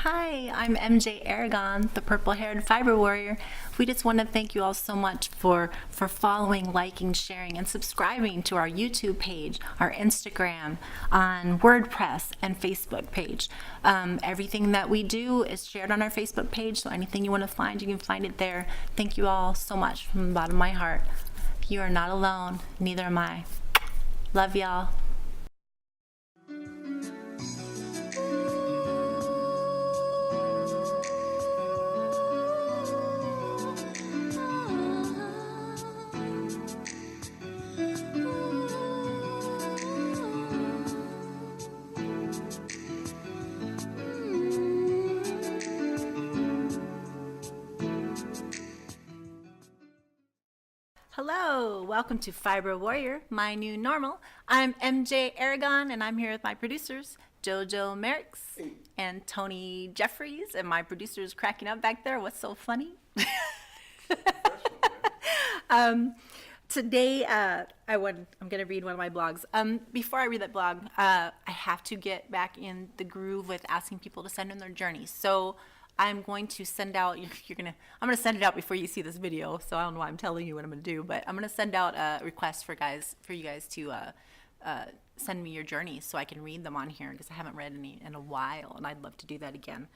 Hi, I'm MJ Aragon, the purple-haired fiber warrior. We just want to thank you all so much for following, liking, sharing, and subscribing to our YouTube page, our Instagram, on WordPress, and Facebook page. Everything that we do is shared on our Facebook page, so anything you want to find, you can find it there. Thank you all so much from the bottom of my heart. You are not alone, neither am I. Love y'all. Hello, welcome to Fibro Warrior, my new normal. I'm MJ Aragon, and I'm here with my producers, Jojo, Myricks, and Tony Jefferies. And my producer is cracking up back there. What's so funny? Today, I'm going to read one of my blogs. Before I read that blog, I have to get back in the groove with asking people to send in their journeys. So I'm going to send out, I'm going to send it out before you see this video, so I don't know why I'm telling you what I'm going to do, but I'm going to send out a request for you guys to send me your journeys so I can read them on here, because I haven't read any in a while, and I'd love to do that again.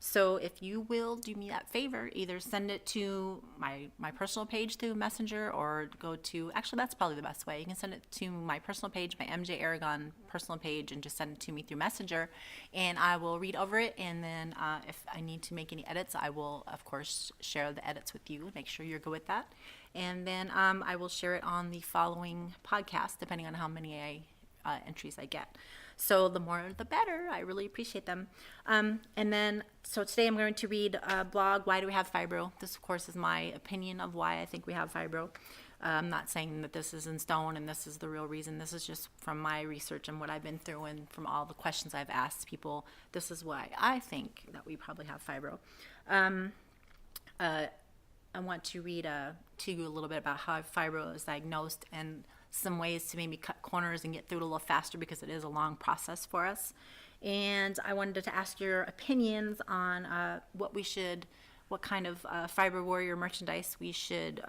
So if you will do me that favor, either send it to my personal page through Messenger, or go to, actually that's probably the best way. You can send it to my personal page, my MJ Aragon personal page, and just send it to me through Messenger, and I will read over it, and then if I need to make any edits, I will of course share the edits with you. Make sure you're good with that, and then I will share it on the following podcast, depending on how many entries I get. So the more the better. I really appreciate them. And then, so today I'm going to read a blog, Why Do We Have Fibro? This, of course, is my opinion of why I think we have fibro. I'm not saying that this is in stone and this is the real reason. This is just from my research and what I've been through, and from all the questions I've asked people. This is why I think that we probably have fibro. I want to read to you a little bit about how fibro is diagnosed, and some ways to maybe cut corners and get through it a little faster, because it is a long process for us. And I wanted to ask your opinions on what kind of Fibro Warrior merchandise we should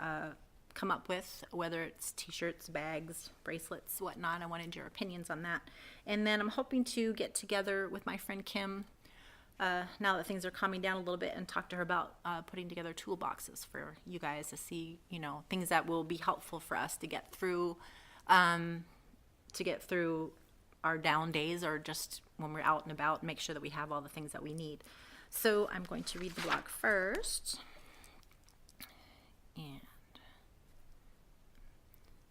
come up with, whether it's t-shirts, bags, bracelets, whatnot. I wanted your opinions on that. And then I'm hoping to get together with my friend Kim now that things are calming down a little bit, and talk to her about putting together toolboxes for you guys to see, things that will be helpful for us to get through our down days, or just when we're out and about, make sure that we have all the things that we need. So I'm going to read the blog first, and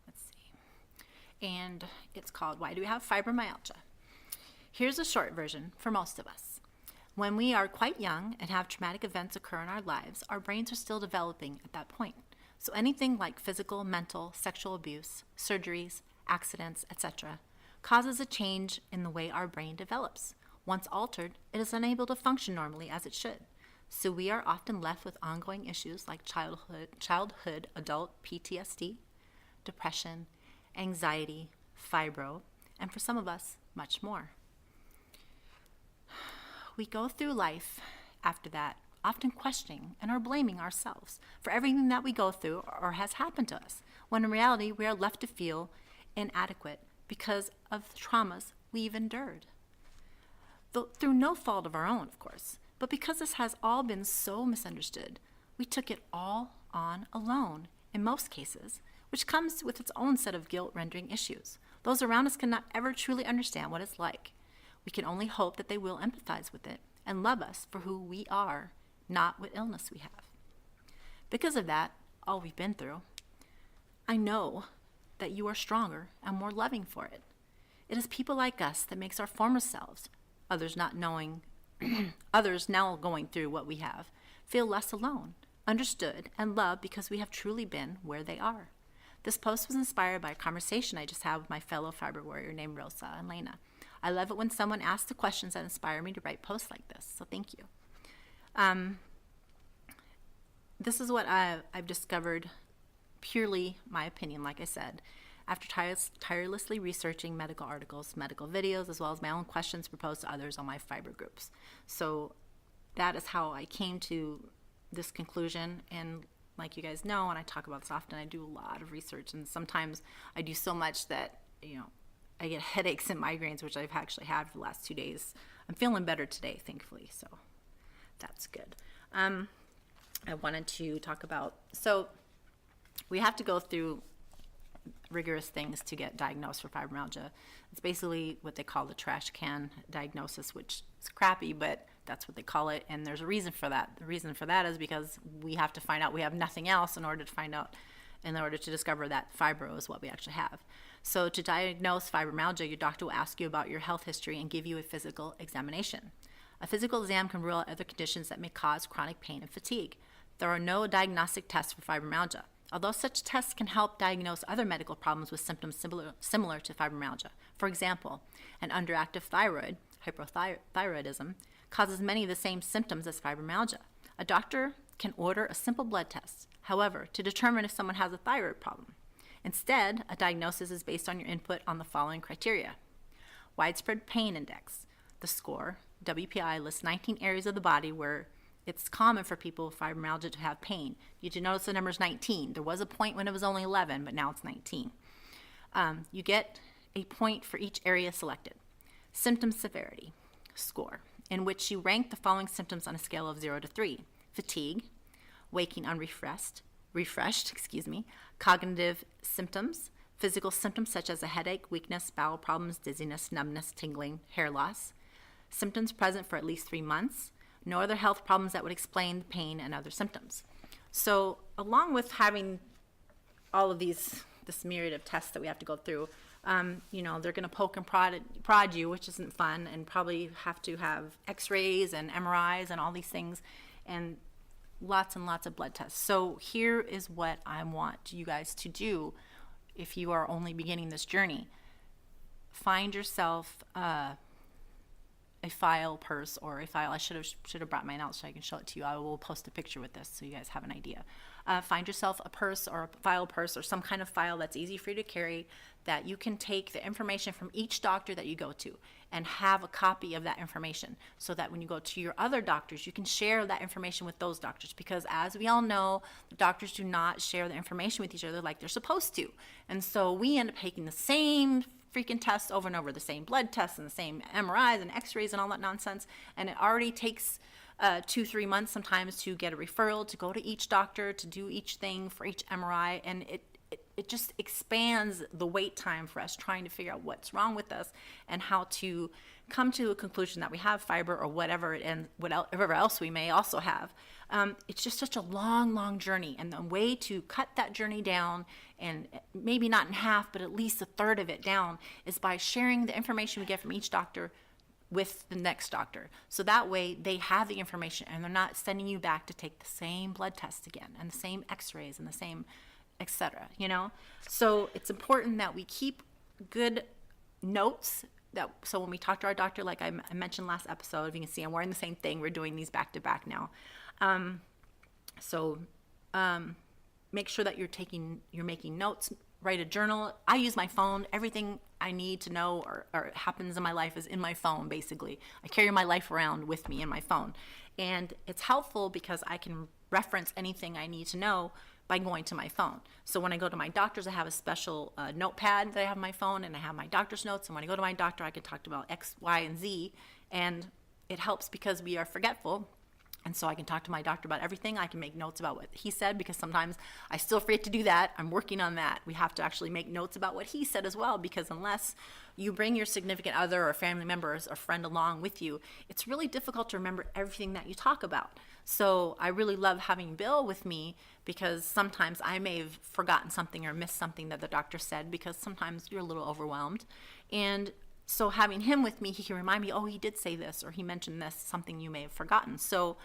let's see. And it's called Why Do We Have Fibromyalgia? Here's a short version for most of us. When we are quite young and have traumatic events occur in our lives, our brains are still developing at that point. So anything like physical, mental, sexual abuse, surgeries, accidents, etc., causes a change in the way our brain develops. Once altered, it is unable to function normally as it should. So we are often left with ongoing issues like childhood adult PTSD, depression, anxiety, fibro, and for some of us, much more. We go through life after that, often questioning and or blaming ourselves for everything that we go through or has happened to us, when in reality we are left to feel inadequate because of the traumas we've endured. Through no fault of our own, of course, but because this has all been so misunderstood, we took it all on alone in most cases, which comes with its own set of guilt-rendering issues. Those around us cannot ever truly understand what it's like. We can only hope that they will empathize with it and love us for who we are, not what illness we have. Because of that, all we've been through, I know that you are stronger and more loving for it. It is people like us that makes our former selves, others not knowing, others now going through what we have, feel less alone, understood, and loved, because we have truly been where they are. This post was inspired by a conversation I just had with my fellow Fibro Warrior named Rosa and Lena. I love it when someone asks the questions that inspire me to write posts like this, so thank you. This is what I've discovered, purely my opinion, like I said, after tirelessly researching medical articles, medical videos, as well as my own questions proposed to others on my Fibro groups. So that is how I came to this conclusion. And like you guys know, and I talk about this often, I do a lot of research, and sometimes I do so much that, I get headaches and migraines, which I've actually had for the last 2 days. I'm feeling better today, thankfully, so that's good. I wanted to talk about, so we have to go through rigorous things to get diagnosed for fibromyalgia. It's basically what they call the trash can diagnosis, which is crappy, but that's what they call it, and there's a reason for that. The reason for that is because we have to find out we have nothing else in order to discover that fibro is what we actually have. So to diagnose fibromyalgia, your doctor will ask you about your health history and give you a physical examination. A physical exam can rule out other conditions that may cause chronic pain and fatigue. There are no diagnostic tests for fibromyalgia, although such tests can help diagnose other medical problems with symptoms similar to fibromyalgia. For example, an underactive thyroid, hypothyroidism, causes many of the same symptoms as fibromyalgia. A doctor can order a simple blood test, however, to determine if someone has a thyroid problem. Instead, a diagnosis is based on your input on the following criteria. Widespread pain index. The score, WPI, lists 19 areas of the body where it's common for people with fibromyalgia to have pain. You should notice the number is 19. There was a point when it was only 11, but now it's 19. You get a point for each area selected. Symptom severity score, in which you rank the following symptoms on a scale of 0 to 3. Fatigue, waking unrefreshed, cognitive symptoms, physical symptoms such as a headache, weakness, bowel problems, dizziness, numbness, tingling, hair loss, symptoms present for at least 3 months, no other health problems that would explain the pain and other symptoms. So along with having all of this myriad of tests that we have to go through, they're going to poke and prod you, which isn't fun, and probably have to have x-rays and MRIs and all these things, and lots of blood tests. So here is what I want you guys to do if you are only beginning this journey. Find yourself a file, purse, or a file. I should have brought mine out so I can show it to you. I will post a picture with this so you guys have an idea. Find yourself a purse or a file purse or some kind of file that's easy for you to carry, that you can take the information from each doctor that you go to and have a copy of that information, so that when you go to your other doctors, you can share that information with those doctors, because as we all know, the doctors do not share the information with each other like they're supposed to. And so we end up taking the same freaking tests over and over, the same blood tests and the same MRIs and x-rays and all that nonsense, and it already takes 2-3 months sometimes to get a referral, to go to each doctor, to do each thing for each MRI, and it just expands the wait time for us trying to figure out what's wrong with us and how to come to a conclusion that we have fibro or whatever else we may also have. It's just such a long journey, and the way to cut that journey down, and maybe not in half, but at least a third of it down, is by sharing the information we get from each doctor with the next doctor. So that way they have the information and they're not sending you back to take the same blood tests again and the same x-rays and the same etc. So it's important that we keep good notes, so when we talk to our doctor, like I mentioned last episode, if you can see I'm wearing the same thing, we're doing these back to back now. Make sure that you're making notes, write a journal. I use my phone. Everything I need to know or happens in my life is in my phone, basically. I carry my life around with me in my phone. And it's helpful because I can reference anything I need to know by going to my phone. So when I go to my doctors, I have a special notepad that I have on my phone, and I have my doctor's notes. And when I go to my doctor, I can talk about X, Y, and Z. And it helps because we are forgetful. And so I can talk to my doctor about everything. I can make notes about what he said, because sometimes I still forget to do that. I'm working on that. We have to actually make notes about what he said as well, because unless you bring your significant other or family members or friend along with you, it's really difficult to remember everything that you talk about. So I really love having Bill with me, because sometimes I may have forgotten something or missed something that the doctor said, because sometimes you're a little overwhelmed. And so having him with me, he can remind me, oh, he did say this, or he mentioned this, something you may have forgotten. So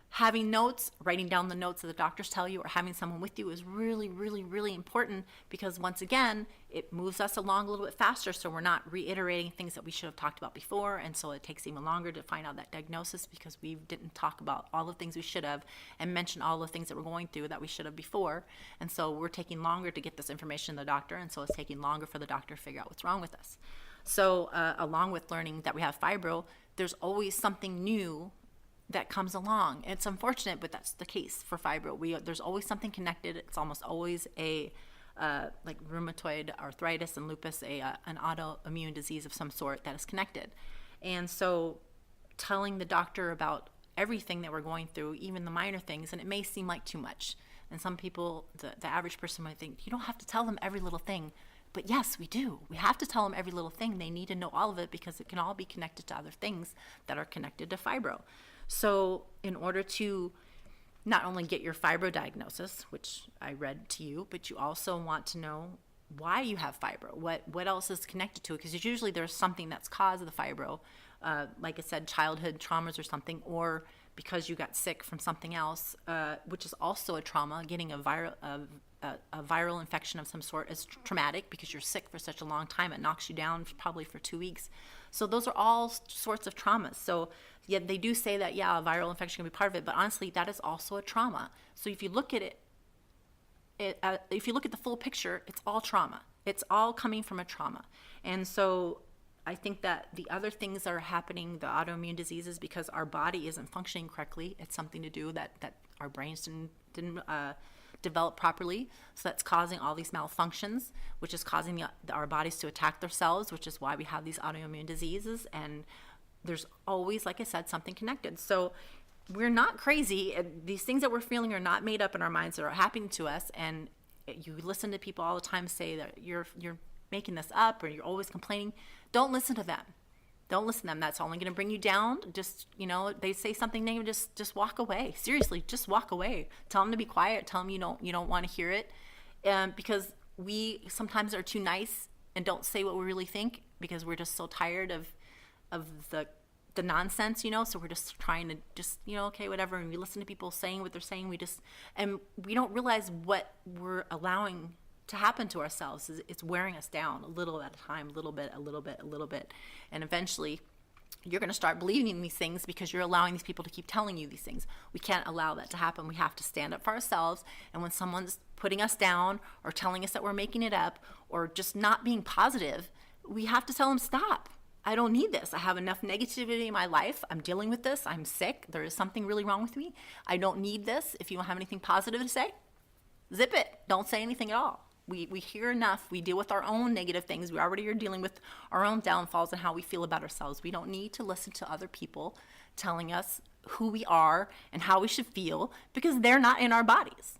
having notes, writing down the notes that the doctors tell you, or having someone with you is really important, because once again, it moves us along a little bit faster, so we're not reiterating things that we should have talked about before, and so it takes even longer to find out that diagnosis, because we didn't talk about all the things we should have and mention all the things that we're going through that we should have before, and so we're taking longer to get this information to the doctor, and so it's taking longer for the doctor to figure out what's wrong with us. So along with learning that we have fibro, there's always something new that comes along. It's unfortunate, but that's the case for fibro. There's always something connected. It's almost always a like rheumatoid arthritis and lupus, an autoimmune disease of some sort that is connected. And so telling the doctor about everything that we're going through, even the minor things, and it may seem like too much. And some people, the average person might think, you don't have to tell them every little thing. But yes, we do. We have to tell them every little thing. They need to know all of it because it can all be connected to other things that are connected to fibro. So in order to not only get your fibro diagnosis, which I read to you, but you also want to know why you have fibro, what else is connected to it, because usually there's something that's caused the fibro, like I said, childhood traumas or something, or because you got sick from something else, which is also a trauma. Getting a viral infection of some sort is traumatic because you're sick for such a long time. It knocks you down probably for 2 weeks. So those are all sorts of traumas. So yeah, they do say that, yeah, a viral infection can be part of it, but honestly, that is also a trauma. So if you look at if you look at the full picture, it's all trauma. It's all coming from a trauma. And so I think that the other things that are happening, the autoimmune diseases, because our body isn't functioning correctly. It's something to do that our brains didn't develop properly. So that's causing all these malfunctions, which is causing our bodies to attack themselves, which is why we have these autoimmune diseases. And there's always, like I said, something connected. So we're not crazy. These things that we're feeling are not made up in our minds, that are happening to us. And you listen to people all the time say that you're making this up, or you're always complaining. Don't listen to them. Don't listen to them. That's only going to bring you down. Just, they say something negative, just walk away. Seriously, just walk away. Tell them to be quiet. Tell them you don't want to hear it. Because we sometimes are too nice and don't say what we really think, because we're just so tired of the nonsense, so we're just trying to okay, whatever. And we listen to people saying what they're saying. And we don't realize what we're allowing to happen to ourselves. It's wearing us down a little at a time, a little bit. And eventually you're going to start believing these things because you're allowing these people to keep telling you these things. We can't allow that to happen. We have to stand up for ourselves. And when someone's putting us down or telling us that we're making it up or just not being positive, we have to tell them, stop. I don't need this. I have enough negativity in my life. I'm dealing with this. I'm sick. There is something really wrong with me. I don't need this. If you don't have anything positive to say, zip it. Don't say anything at all. We hear enough. We deal with our own negative things. We already are dealing with our own downfalls and how we feel about ourselves. We don't need to listen to other people telling us who we are and how we should feel, because they're not in our bodies.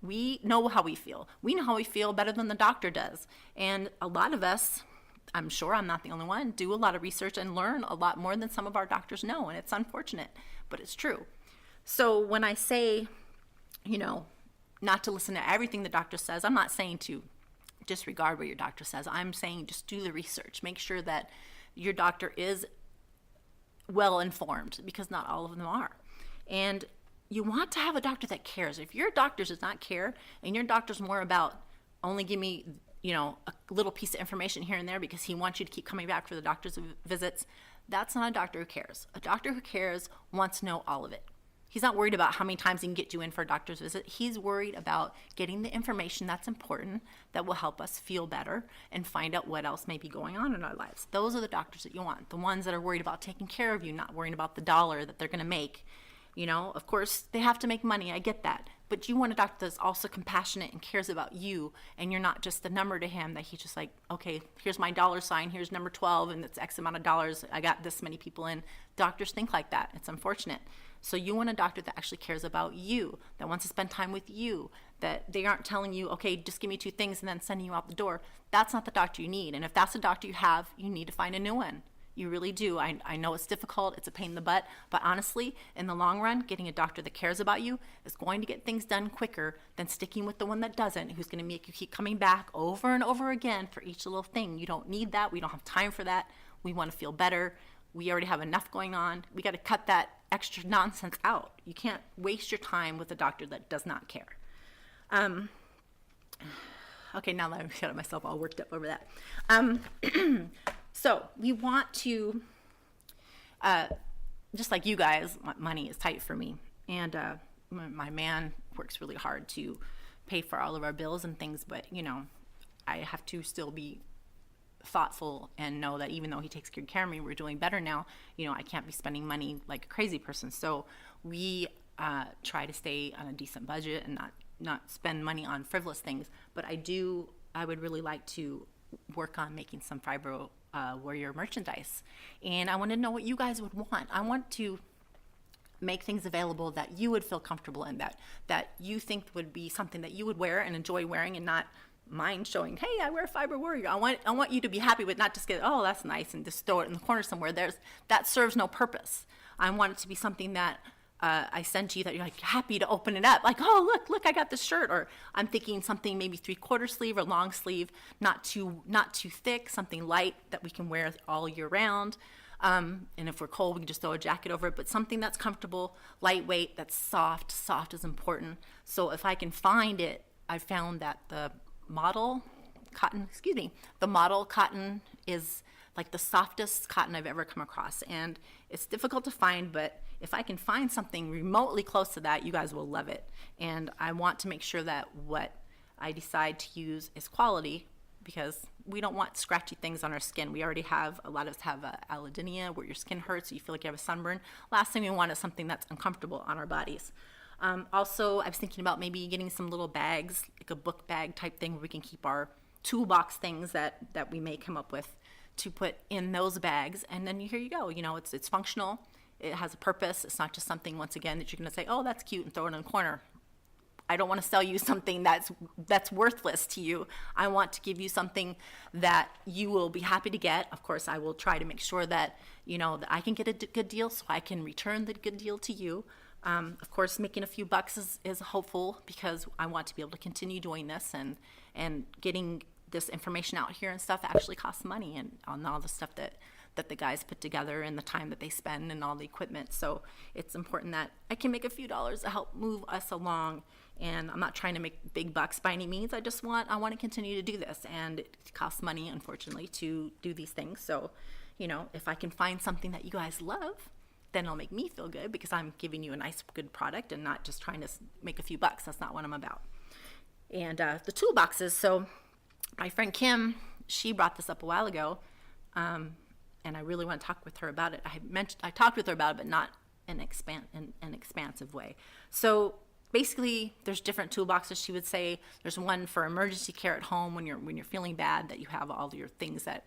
We know how we feel. We know how we feel better than the doctor does. And a lot of us, I'm sure I'm not the only one, do a lot of research and learn a lot more than some of our doctors know. And it's unfortunate, but it's true. So when I say, not to listen to everything the doctor says, I'm not saying to disregard what your doctor says. I'm saying just do the research. Make sure that your doctor is well informed, because not all of them are. And you want to have a doctor that cares. If your doctor does not care, and your doctor's more about only give me a little piece of information here and there because he wants you to keep coming back for the doctor's visits, that's not a doctor who cares. A doctor who cares wants to know all of it. He's not worried about how many times he can get you in for a doctor's visit. He's worried about getting the information that's important, that will help us feel better and find out what else may be going on in our lives. Those are the doctors that you want. The ones that are worried about taking care of you, not worrying about the dollar that they're going to make. Of course, they have to make money. I get that. But you want a doctor that's also compassionate and cares about you, and you're not just a number to him that he's just like, okay, here's my dollar sign, here's number 12, and it's X amount of dollars. I got this many people in. Doctors think like that. It's unfortunate. So you want a doctor that actually cares about you, that wants to spend time with you, that they aren't telling you, okay, just give me 2 things and then sending you out the door. That's not the doctor you need. And if that's the doctor you have, you need to find a new one. You really do. I know it's difficult. It's a pain in the butt. But honestly, in the long run, getting a doctor that cares about you is going to get things done quicker than sticking with the one that doesn't, who's going to make you keep coming back over and over again for each little thing. You don't need that. We don't have time for that. We want to feel better. We already have enough going on. We got to cut that extra nonsense out. You can't waste your time with a doctor that does not care. Okay, now that I've got myself all worked up over that. So we want to, just like you guys, money is tight for me. And my man works really hard to pay for all of our bills and things, but I have to still be thoughtful and know that even though he takes good care of me, we're doing better now, I can't be spending money like a crazy person. So we try to stay on a decent budget and not spend money on frivolous things. But I would really like to work on making some Fibro Warrior merchandise. And I want to know what you guys would want. I want to make things available that you would feel comfortable in, that you think would be something that you would wear and enjoy wearing, and not mind showing, hey, I wear Fibro Warrior. I want you to be happy with, not just get, oh, that's nice, and just throw it in the corner somewhere. That serves no purpose. I want it to be something that I send to you that you're like happy to open it up, like, oh, look, I got this shirt. Or I'm thinking something maybe 3/4 sleeve or long sleeve, not too thick, something light that we can wear all year round. And if we're cold, we can just throw a jacket over it, but something that's comfortable, lightweight, that's soft. Soft is important. So if I can find it, I found that the model cotton is like the softest cotton I've ever come across. And it's difficult to find, but if I can find something remotely close to that, you guys will love it. And I want to make sure that what I decide to use is quality, because we don't want scratchy things on our skin. We already have, a lot of us have allodynia, where your skin hurts, so you feel like you have a sunburn. Last thing we want is something that's uncomfortable on our bodies. Also, I was thinking about maybe getting some little bags, like a book bag type thing, where we can keep our toolbox things that we may come up with, to put in those bags. And then here you go. It's functional. It has a purpose. It's not just something, once again, that you're going to say, oh, that's cute, and throw it in a corner. I don't want to sell you something that's worthless to you. I want to give you something that you will be happy to get. Of course, I will try to make sure that, that I can get a good deal, so I can return the good deal to you. Of course, making a few bucks is hopeful, because I want to be able to continue doing this, and getting this information out here and stuff actually costs money, and on all the stuff that the guys put together, and the time that they spend, and all the equipment. So it's important that I can make a few dollars to help move us along. And I'm not trying to make big bucks by any means. I want to continue to do this, and it costs money, unfortunately, to do these things. So, if I can find something that you guys love, then it'll make me feel good, because I'm giving you a nice, good product and not just trying to make a few bucks. That's not what I'm about. And the toolboxes. So my friend Kim, she brought this up a while ago, and I really want to talk with her about it. I talked with her about it, but not in an expansive way. So basically, there's different toolboxes. She would say there's one for emergency care at home, when you're feeling bad, that you have all your things that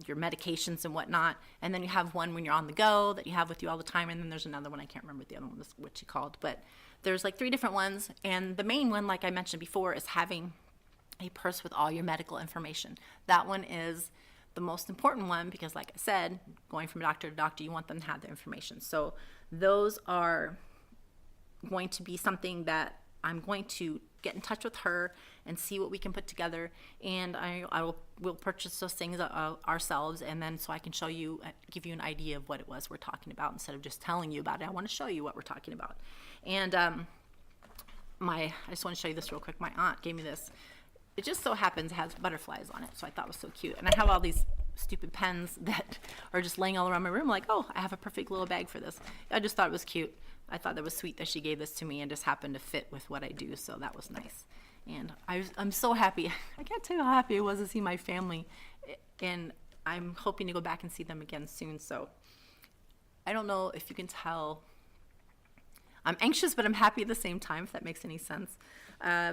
your medications and whatnot. And then you have one when you're on the go that you have with you all the time. And then there's another one, I can't remember the other one, what she called, but there's like 3 different ones. And the main one, like I mentioned before, is having a purse with all your medical information. That one is the most important one, because like I said, going from doctor to doctor, you want them to have the information. So those are going to be something that I'm going to get in touch with her and see what we can put together, and we'll purchase those things ourselves, and then so I can show you, give you an idea of what it was we're talking about, instead of just telling you about it. I want to show you what we're talking about. And I just want to show you this real quick. My aunt gave me this. It just so happens it has butterflies on it, so I thought it was so cute. And I have all these stupid pens that are just laying all around my room, like, oh, I have a perfect little bag for this. I just thought it was cute. I thought that was sweet that she gave this to me, and just happened to fit with what I do, so that was nice. And I'm so happy. I can't tell you how happy I was to see my family, and I'm hoping to go back and see them again soon. So I don't know if you can tell. I'm anxious, but I'm happy at the same time, if that makes any sense,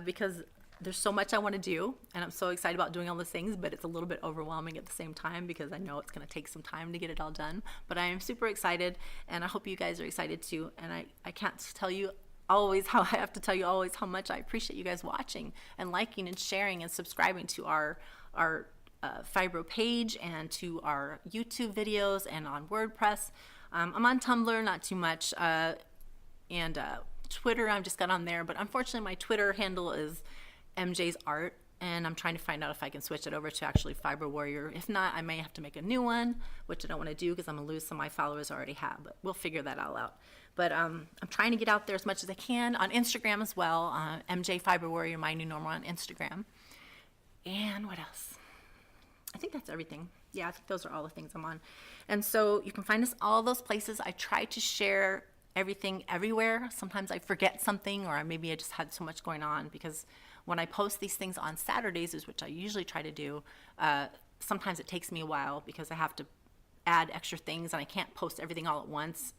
because there's so much I want to do, and I'm so excited about doing all those things, but it's a little bit overwhelming at the same time, because I know it's going to take some time to get it all done. But I am super excited, and I hope you guys are excited too. And I can't tell you always how much I appreciate you guys watching and liking and sharing and subscribing to our Fibro page, and to our YouTube videos, and on WordPress. I'm on Tumblr, not too much, and Twitter, I've just got on there, but unfortunately my Twitter handle is MJ's Art, and I'm trying to find out if I can switch it over to actually Fibro Warrior. If not, I may have to make a new one, which I don't want to do, because I'm going to lose some of my followers I already have, but we'll figure that all out. But I'm trying to get out there as much as I can, on Instagram as well, MJ Fibro Warrior, my new normal on Instagram. And what else? I think that's everything. Yeah, I think those are all the things I'm on. And so you can find us all those places. I try to share everything everywhere. Sometimes I forget something, or maybe I just had so much going on, because when I post these things on Saturdays, which I usually try to do, sometimes it takes me a while because I have to add extra things and I can't post everything all at once.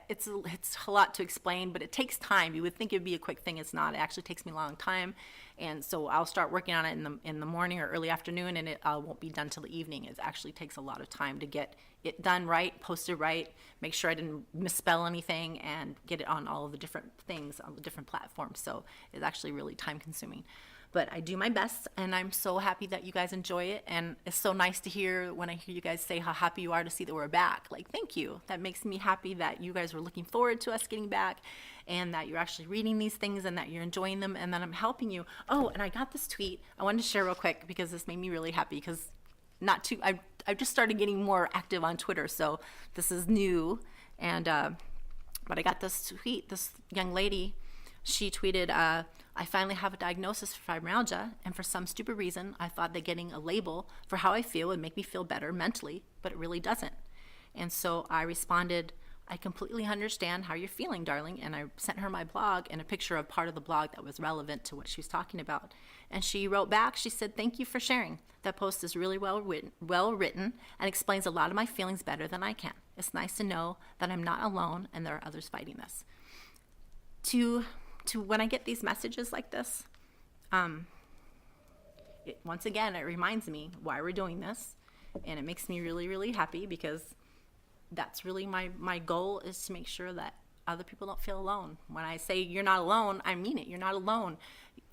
It's a lot to explain, but it takes time. You would think it'd be a quick thing. It's not. It actually takes me a long time, and so I'll start working on it in the morning or early afternoon, and it won't be done till the evening. It actually takes a lot of time to get it done right, posted right, make sure I didn't misspell anything, and get it on all of the different things on the different platforms. So it's actually really time consuming. But I do my best, and I'm so happy that you guys enjoy it. And it's so nice to hear when I hear you guys say how happy you are to see that we're back. Like, thank you. That makes me happy that you guys were looking forward to us getting back, and that you're actually reading these things and that you're enjoying them, and that I'm helping you. Oh, and I got this tweet I wanted to share real quick because this made me really happy, because I've just started getting more active on Twitter, so this is new. And but I got this tweet. This young lady, she tweeted, I finally have a diagnosis for fibromyalgia, and for some stupid reason, I thought that getting a label for how I feel would make me feel better mentally, but it really doesn't. And so I responded, I completely understand how you're feeling, darling. And I sent her my blog and a picture of part of the blog that was relevant to what she was talking about. And she wrote back, she said, thank you for sharing. That post is really well written and explains a lot of my feelings better than I can. It's nice to know that I'm not alone and there are others fighting this. When I get these messages like this, once again, it reminds me why we're doing this, and it makes me really, really happy, because that's really my goal, is to make sure that other people don't feel alone. When I say you're not alone, I mean it. You're not alone.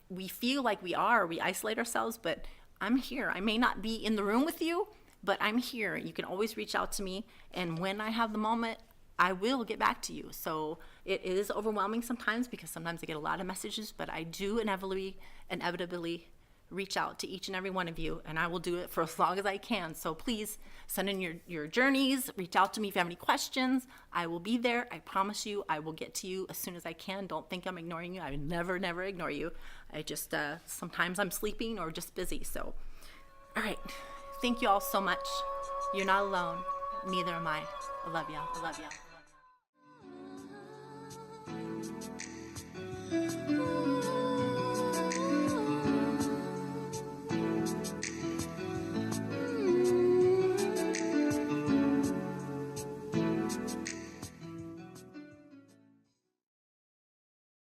We feel like we are. We isolate ourselves, but I'm here. I may not be in the room with you, but I'm here. You can always reach out to me, and when I have the moment, I will get back to you. So it is overwhelming sometimes, because sometimes I get a lot of messages, but I do inevitably reach out to each and every one of you, and I will do it for as long as I can. So please send in your journeys, reach out to me if you have any questions. I will be there. I promise you I will get to you as soon as I can. Don't think I'm ignoring you. I would never ignore you. I just, sometimes I'm sleeping or just busy. So, all right. Thank you all so much. You're not alone. Neither am I. I love y'all. I love y'all.